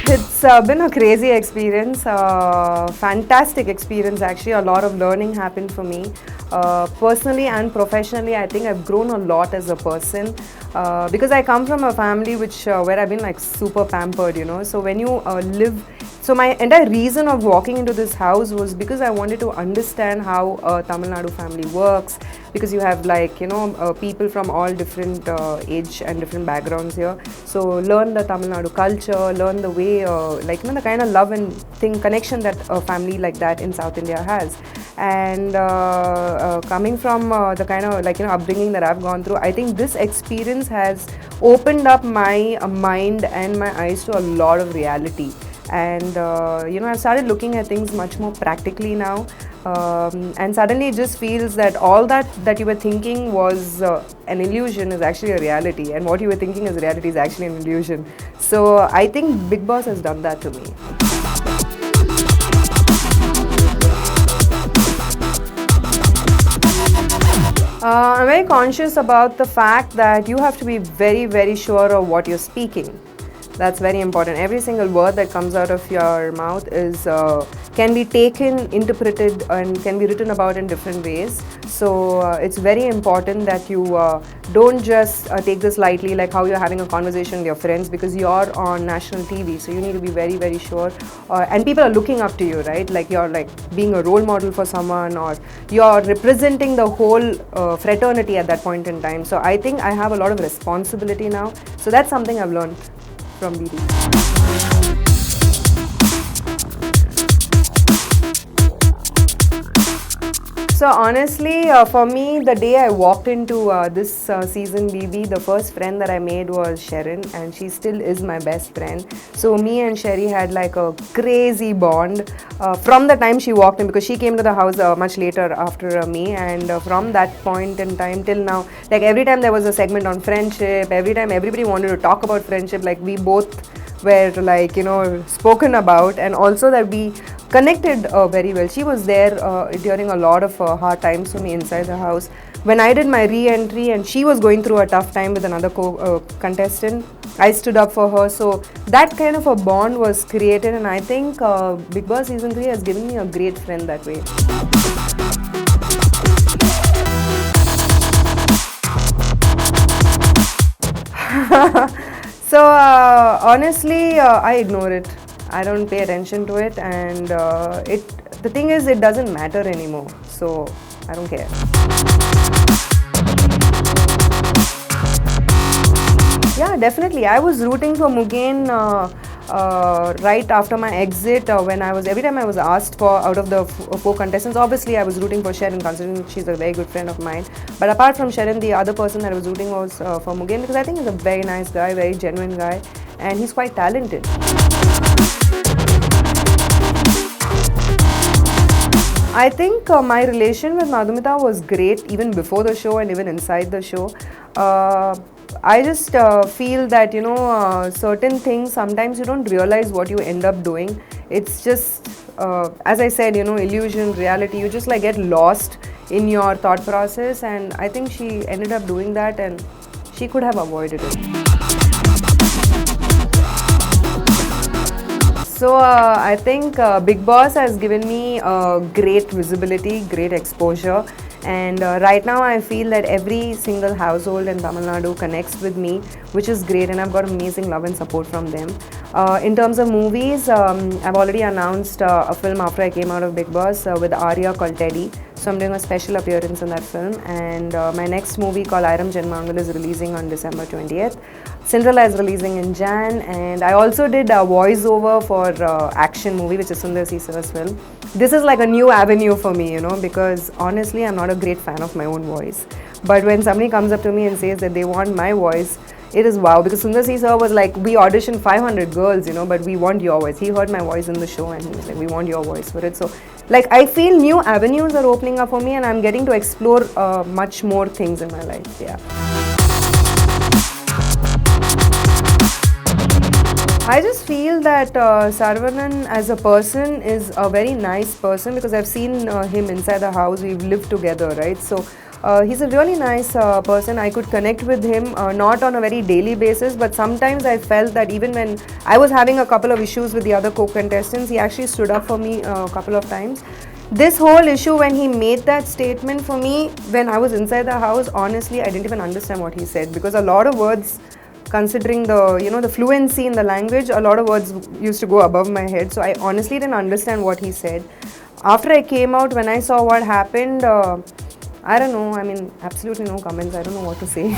It's been a crazy experience, fantastic experience actually. A lot of learning happened for me. Personally and professionally, I think I've grown a lot as a person because I come from a family where I've been like super pampered, you know. So when you live, so my entire reason of walking into this house was because I wanted to understand how a Tamil Nadu family works, because you have like, you know, people from all different age and different backgrounds here. So learn the Tamil Nadu culture, learn the way, like, you know, the kind of love and connection that a family like that in South India has. And coming from the kind of like, you know, upbringing that I've gone through, I think this experience has opened up my mind and my eyes to a lot of reality. And you know, I've started looking at things much more practically now, and suddenly it just feels that all that you were thinking was an illusion is actually a reality, and what you were thinking as reality is actually an illusion. So I think Bigg Boss has done that to me. I'm very conscious about the fact that you have to be very, very sure of what you're speaking. That's very important. Every single word that comes out of your mouth can be taken, interpreted, and can be written about in different ways. So it's very important that you don't just take this lightly, like how you're having a conversation with your friends, because you're on national TV. So you need to be very, very sure. And people are looking up to you, right? Like you're like being a role model for someone, or you're representing the whole fraternity at that point in time. So I think I have a lot of responsibility now. So that's something I've learned from BD. So honestly, for me, the day I walked into this season BB, the first friend that I made was Sherin, and she still is my best friend. So me and Sherry had like a crazy bond from the time she walked in, because she came to the house much later after me, and from that point in time till now, like every time there was a segment on friendship, every time everybody wanted to talk about friendship, like we both were like, you know, spoken about, and also that we connected very well. She was there during a lot of hard times for me inside the house. When I did my re-entry and she was going through a tough time with another contestant, I stood up for her. So that kind of a bond was created, and I think Bigg Boss Season 3 has given me a great friend that way. So honestly, I ignore it. I don't pay attention to it, and the thing is, it doesn't matter anymore. So I don't care. Yeah, definitely. I was rooting for Mugen right after my exit. Every time I was asked for out of the four contestants, obviously I was rooting for Cheran, considering she's a very good friend of mine. But apart from Cheran, the other person that I was rooting was for Mugen, because I think he's a very nice guy, very genuine guy, and he's quite talented. I think my relation with Madhumita was great even before the show and even inside the show. I just feel that, you know, certain things, sometimes you don't realize what you end up doing. It's just, as I said, you know, illusion, reality. You just like get lost in your thought process, and I think she ended up doing that, and she could have avoided it. So I think Bigg Boss has given me great visibility, great exposure, and right now I feel that every single household in Tamil Nadu connects with me, which is great, and I've got amazing love and support from them. In terms of movies, I've already announced a film after I came out of Bigg Boss with Arya called Teddy. So I'm doing a special appearance in that film, and my next movie called Iram Janmangal is releasing on December 20th. Cinderella is releasing in Jan, and I also did a voiceover for action movie, which is Sundar C. Sir's film. This is like a new avenue for me, you know, because honestly I'm not a great fan of my own voice. But when somebody comes up to me and says that they want my voice, it is wow, because Sundar C. Sir was like, we auditioned 500 girls, you know, but we want your voice. He heard my voice in the show and he was like, we want your voice for it. So like, I feel new avenues are opening up for me, and I'm getting to explore much more things in my life. Yeah. I just feel that Saravanan as a person is a very nice person, because I've seen him inside the house. We've lived together, right? So He's a really nice person. I could connect with him, not on a very daily basis, but sometimes I felt that even when I was having a couple of issues with the other co-contestants, he actually stood up for me a couple of times. This whole issue, when he made that statement for me, when I was inside the house, honestly, I didn't even understand what he said, because a lot of words, considering the the fluency in the language, a lot of words used to go above my head. So I honestly didn't understand what he said. After I came out, when I saw what happened, I don't know. I mean, absolutely no comments. I don't know what to say.